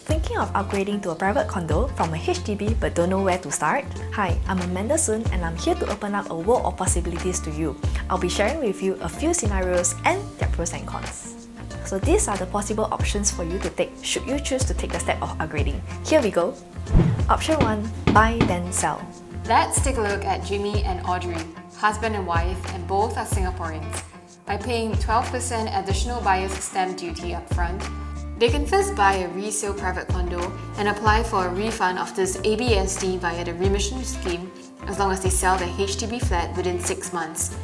Thinking of upgrading to a private condo from a HDB but don't know where to start? Hi, I'm Amanda Sun and I'm here to open up a world of possibilities to you. I'll be sharing with you a few scenarios and their pros and cons. So these are the possible options for you to take should you choose to take the step of upgrading. Here we go. Option 1. Buy then sell. Let's take a look at Jimmy and Audrey, husband and wife, and both are Singaporeans. By paying 12% additional buyer's stamp duty upfront, they can first buy a resale private condo and apply for a refund of this ABSD via the remission scheme as long as they sell their HDB flat within 6 months.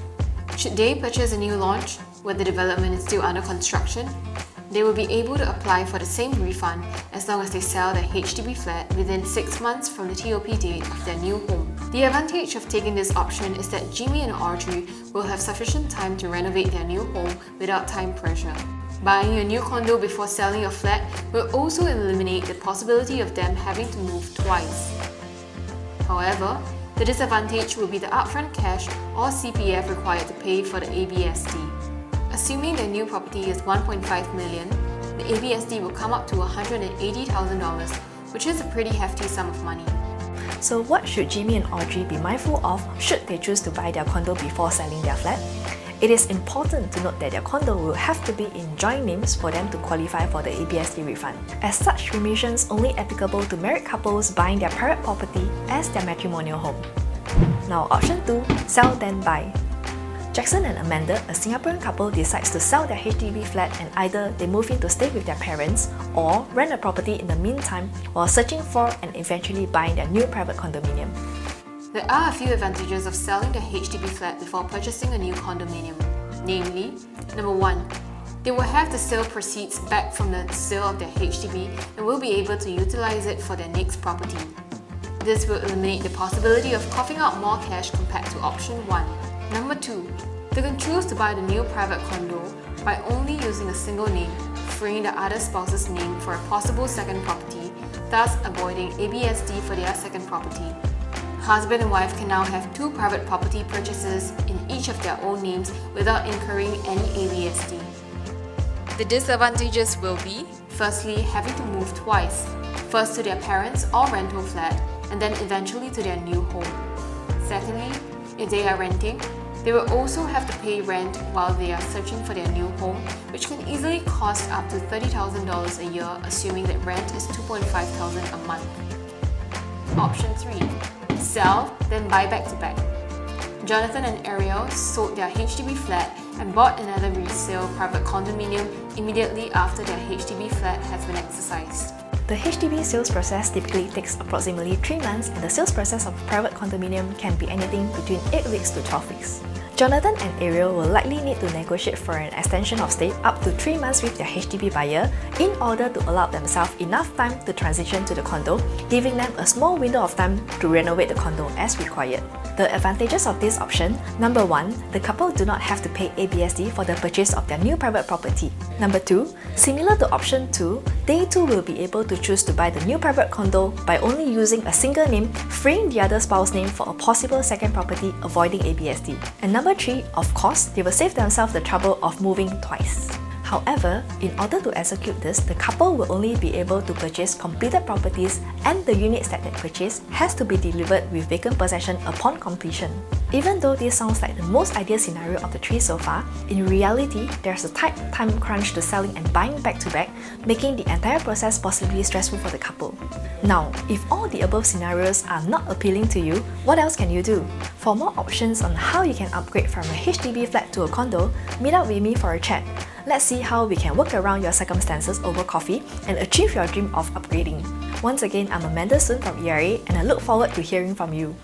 Should they purchase a new launch where the development is still under construction, they will be able to apply for the same refund as long as they sell their HDB flat within 6 months from the TOP date of their new home. The advantage of taking this option is that Jimmy and Audrey will have sufficient time to renovate their new home without time pressure. Buying a new condo before selling your flat will also eliminate the possibility of them having to move twice. However, the disadvantage will be the upfront cash or CPF required to pay for the ABSD. Assuming the new property is $1.5 million, the ABSD will come up to $180,000, which is a pretty hefty sum of money. So what should Jimmy and Audrey be mindful of should they choose to buy their condo before selling their flat? It is important to note that their condo will have to be in joint names for them to qualify for the ABSD refund. As such, remissions only applicable to married couples buying their private property as their matrimonial home. Now option 2, sell then buy. Jackson and Amanda, a Singaporean couple, decides to sell their HDB flat and either they move in to stay with their parents or rent a property in the meantime while searching for and eventually buying their new private condominium. There are a few advantages of selling the HDB flat before purchasing a new condominium. Namely, number 1, they will have the sale proceeds back from the sale of their HDB and will be able to utilize it for their next property. This will eliminate the possibility of coughing out more cash compared to option 1. Number 2, they can choose to buy the new private condo by only using a single name, freeing the other spouse's name for a possible second property, thus avoiding ABSD for their second property. Husband and wife can now have 2 private property purchases in each of their own names without incurring any ABSD. The disadvantages will be, firstly, having to move twice, first to their parents' or rental flat, and then eventually to their new home. Secondly, if they are renting, they will also have to pay rent while they are searching for their new home, which can easily cost up to $30,000 a year, assuming that rent is $2,500 a month. Option 3. Sell, then buy back to back. Jonathan and Ariel sold their HDB flat and bought another resale private condominium immediately after their HDB flat has been exercised. The HDB sales process typically takes approximately 3 months and the sales process of a private condominium can be anything between 8 weeks to 12 weeks. Jonathan and Ariel will likely need to negotiate for an extension of stay up to 3 months with their HDB buyer in order to allow themselves enough time to transition to the condo, giving them a small window of time to renovate the condo as required. The advantages of this option: number 1, the couple do not have to pay ABSD for the purchase of their new private property. Number 2, similar to option 2, they too will be able to choose to buy the new private condo by only using a single name, freeing the other spouse's name for a possible second property, avoiding ABSD. And number 3, of course, they will save themselves the trouble of moving twice. However, in order to execute this, the couple will only be able to purchase completed properties and the units that they purchase has to be delivered with vacant possession upon completion. Even though this sounds like the most ideal scenario of the 3 so far, in reality, there's a tight time crunch to selling and buying back to back, making the entire process possibly stressful for the couple. Now, if all the above scenarios are not appealing to you, what else can you do? For more options on how you can upgrade from a HDB flat to a condo, meet up with me for a chat. Let's see how we can work around your circumstances over coffee and achieve your dream of upgrading. Once again, I'm Amanda Sun from ERA and I look forward to hearing from you.